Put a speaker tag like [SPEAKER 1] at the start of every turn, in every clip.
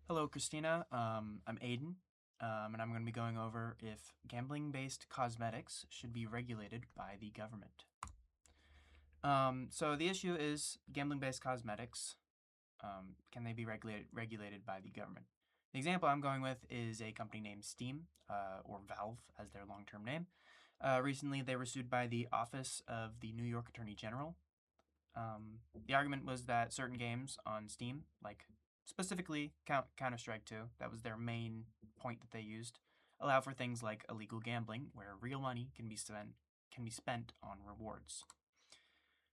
[SPEAKER 1] Hello, Christina. I'm Aiden, and I'm going to be going over if gambling-based cosmetics should be regulated by the government. So the issue is gambling-based cosmetics. Can they be regulated by the government? The example I'm going with is a company named Steam, or Valve as their long-term name. Recently, they were sued by the Office of the New York Attorney General. The argument was that certain games on Steam, like specifically Counter-Strike 2, that was their main point that they used, allow for things like illegal gambling, where real money can be spent on rewards.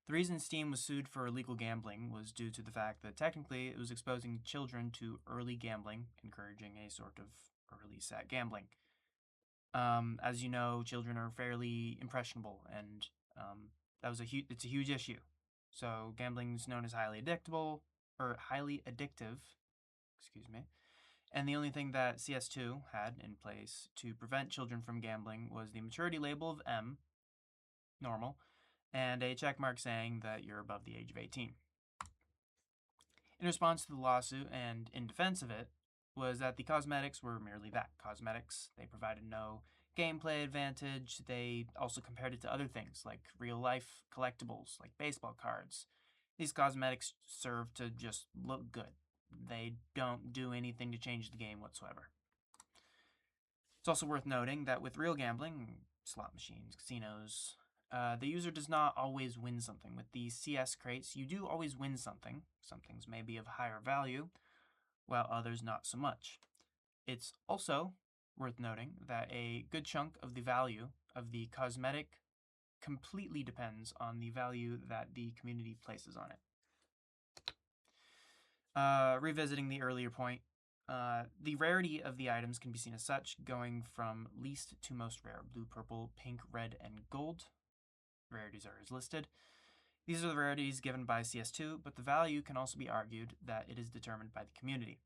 [SPEAKER 1] The reason Steam was sued for illegal gambling was due to the fact that technically it was exposing children to early gambling, encouraging a sort of early sat gambling. As you know, children are fairly impressionable, and it's a huge issue. So gambling is known as highly addictive, excuse me. And the only thing that CS2 had in place to prevent children from gambling was the maturity label of M, normal, and a check mark saying that you're above the age of 18. In response to the lawsuit and in defense of it, was that the cosmetics were merely that, cosmetics. They provided no gameplay advantage. They also compared it to other things like real life collectibles, like baseball cards. These cosmetics serve to just look good. They don't do anything to change the game whatsoever. It's also worth noting that with real gambling, slot machines, casinos, the user does not always win something. With these CS crates, you do always win something. Some things may be of higher value, while others not so much. It's also worth noting that a good chunk of the value of the cosmetic completely depends on the value that the community places on it. Revisiting the earlier point, the rarity of the items can be seen as such, going from least to most rare: blue, purple, pink, red, and gold. Rarities are as listed. These are the rarities given by CS2, but the value can also be argued that it is determined by the community.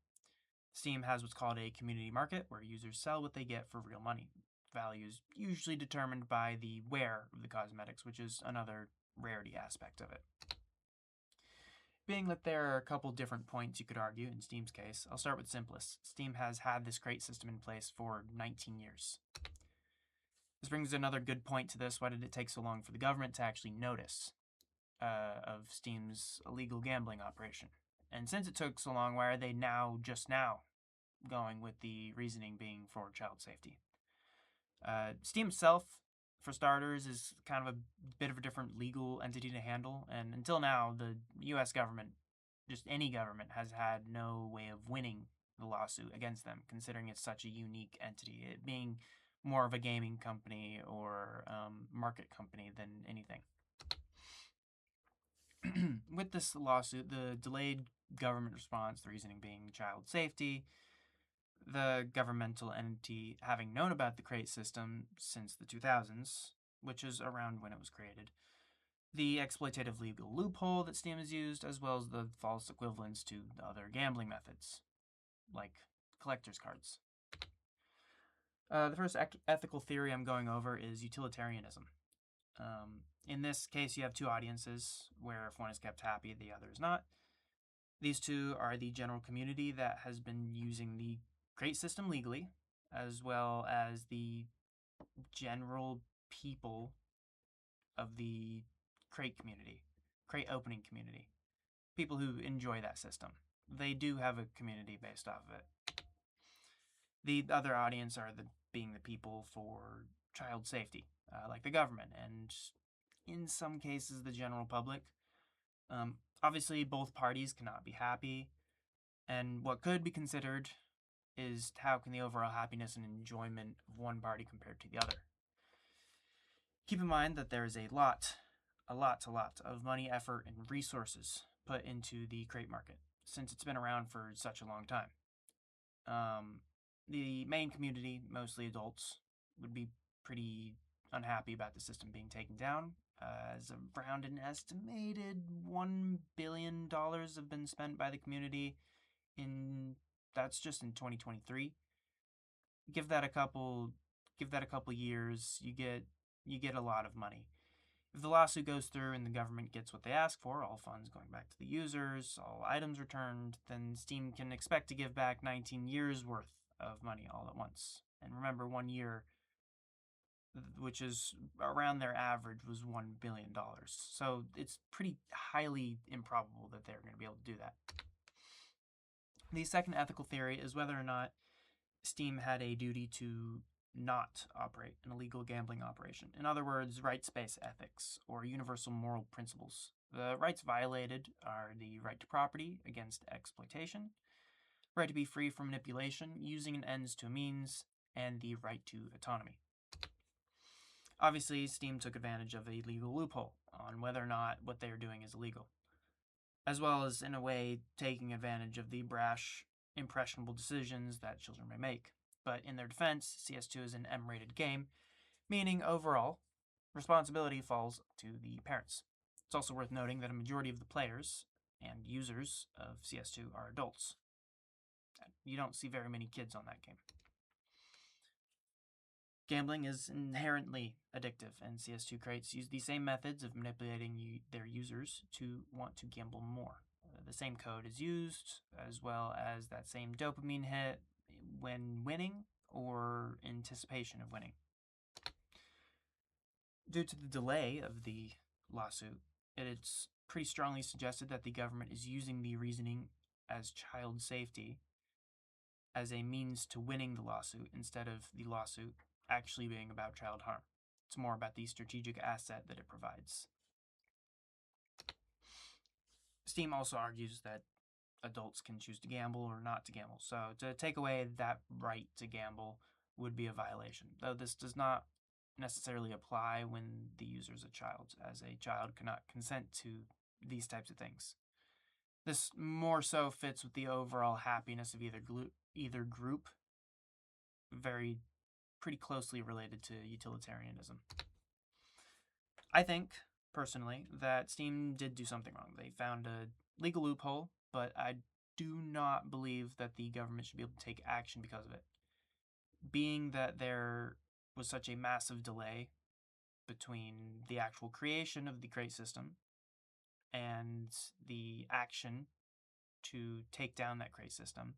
[SPEAKER 1] Steam has what's called a community market, where users sell what they get for real money. Value is usually determined by the wear of the cosmetics, which is another rarity aspect of it. Being that there are a couple different points you could argue in Steam's case, I'll start with simplest. Steam has had this crate system in place for 19 years. This brings another good point to this. Why did it take so long for the government to actually notice of Steam's illegal gambling operation? And since it took so long, why are they just now, going with the reasoning being for child safety? Steam itself, for starters, is kind of a bit of a different legal entity to handle, and until now, the US government, just any government, has had no way of winning the lawsuit against them, considering it's such a unique entity, it being more of a gaming company or market company than anything. With this lawsuit, the delayed government response, the reasoning being child safety, the governmental entity having known about the crate system since the 2000s, which is around when it was created, the exploitative legal loophole that Steam has used, as well as the false equivalents to the other gambling methods, like collector's cards. The first ethical theory I'm going over is utilitarianism. In this case, you have two audiences, where if one is kept happy, the other is not. These two are the general community that has been using the crate system legally, as well as the general people of the crate community, crate opening community, people who enjoy that system. They do have a community based off of it. The other audience are being the people for child safety, like the government, and in some cases the general public. Obviously, both parties cannot be happy, and what could be considered is how can the overall happiness and enjoyment of one party compared to the other. Keep in mind that there is a lot of money, effort, and resources put into the crate market since it's been around for such a long time. The main community, mostly adults, would be pretty unhappy about the system being taken down, as around an estimated $1 billion have been spent by the community that's just in 2023. Give that a couple years, you get a lot of money. If the lawsuit goes through and the government gets what they ask for, all funds going back to the users, all items returned, then Steam can expect to give back 19 years worth of money all at once. And remember, 1 year, which is around their average, was $1 billion. So it's pretty highly improbable that they're going to be able to do that. The second ethical theory is whether or not Steam had a duty to not operate an illegal gambling operation. In other words, rights-based ethics or universal moral principles. The rights violated are the right to property against exploitation, right to be free from manipulation, using an ends to a means, and the right to autonomy. Obviously, Steam took advantage of a legal loophole on whether or not what they are doing is illegal, as well as, in a way, taking advantage of the brash, impressionable decisions that children may make. But in their defense, CS2 is an M-rated game, meaning overall, responsibility falls to the parents. It's also worth noting that a majority of the players and users of CS2 are adults. You don't see very many kids on that game. Gambling is inherently addictive, and CS2 crates use the same methods of manipulating their users to want to gamble more. The same code is used, as well as that same dopamine hit when winning or anticipation of winning. Due to the delay of the lawsuit, it's pretty strongly suggested that the government is using the reasoning as child safety as a means to winning the lawsuit instead of the lawsuit actually being about child harm. It's more about the strategic asset that it provides. Steam also argues that adults can choose to gamble or not to gamble, so to take away that right to gamble would be a violation, though this does not necessarily apply when the user is a child, as a child cannot consent to these types of things. This more so fits with the overall happiness of either group, pretty closely related to utilitarianism. I think, personally, that Steam did do something wrong. They found a legal loophole, but I do not believe that the government should be able to take action because of it. Being that there was such a massive delay between the actual creation of the crate system and the action to take down that crate system,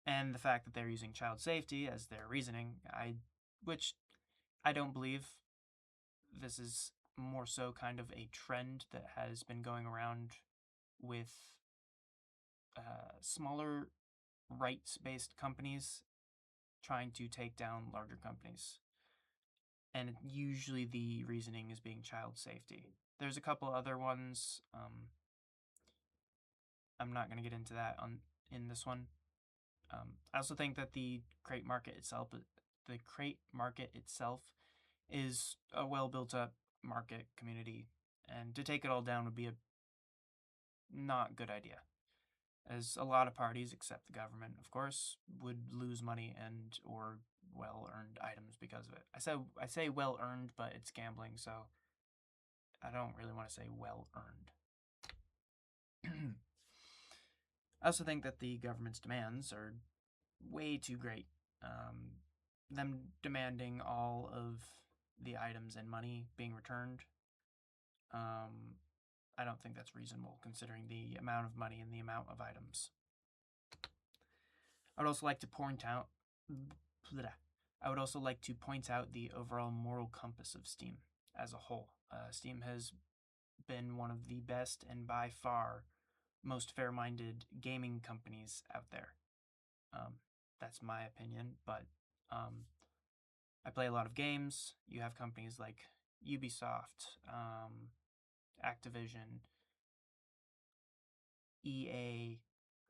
[SPEAKER 1] and the fact that they're using child safety as their reasoning, which I don't believe. This is more so kind of a trend that has been going around with smaller rights-based companies trying to take down larger companies. And usually the reasoning is being child safety. There's a couple other ones. I'm not going to get into that in this one. I also think that the crate market itself is a well built up market community, and to take it all down would be a not good idea, as a lot of parties, except the government, of course, would lose money and or well earned items because of it. I say well earned, but it's gambling, so I don't really want to say well earned. I also think that the government's demands are way too great. Them demanding all of the items and money being returned, I don't think that's reasonable considering the amount of money and the amount of items. I would also like to point out the overall moral compass of Steam as a whole. Steam has been one of the best and by far most fair-minded gaming companies out there. That's my opinion, but I play a lot of games. You have companies like Ubisoft, Activision, EA,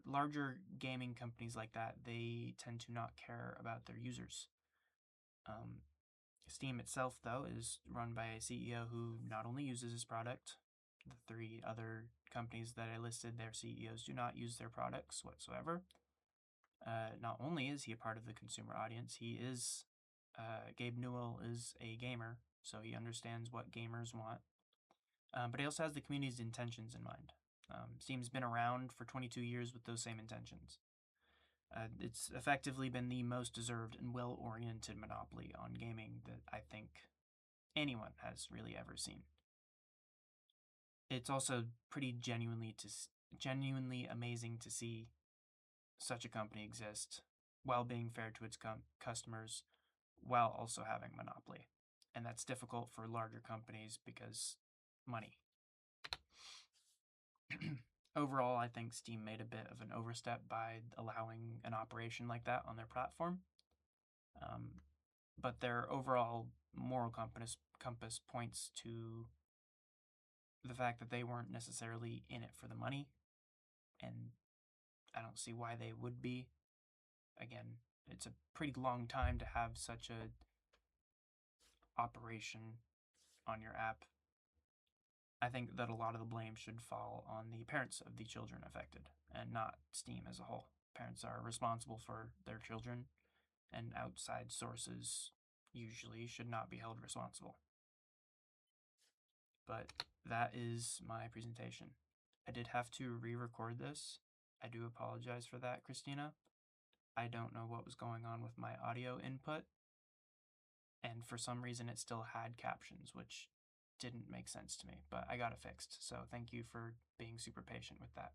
[SPEAKER 1] larger gaming companies like that. They tend to not care about their users. Steam itself, though, is run by a CEO who not only uses his product, the three other companies that I listed, their CEOs do not use their products whatsoever. Not only is he a part of the consumer audience, Gabe Newell is a gamer, so he understands what gamers want. But he also has the community's intentions in mind. Steam's been around for 22 years with those same intentions. It's effectively been the most deserved and well-oriented monopoly on gaming that I think anyone has really ever seen. it's also pretty genuinely amazing to see such a company exist while being fair to its customers while also having monopoly. And that's difficult for larger companies because money. Overall, I think Steam made a bit of an overstep by allowing an operation like that on their platform. Um, but their overall moral compass points to the fact that they weren't necessarily in it for the money, and I don't see why they would be. Again, it's a pretty long time to have such a operation on your app. I think that a lot of the blame should fall on the parents of the children affected and not Steam as a whole. Parents are responsible for their children, and outside sources usually should not be held responsible. But that is my presentation. I did have to re-record this. I do apologize for that, Christina. I don't know what was going on with my audio input, and for some reason it still had captions, which didn't make sense to me, but I got it fixed. So thank you for being super patient with that.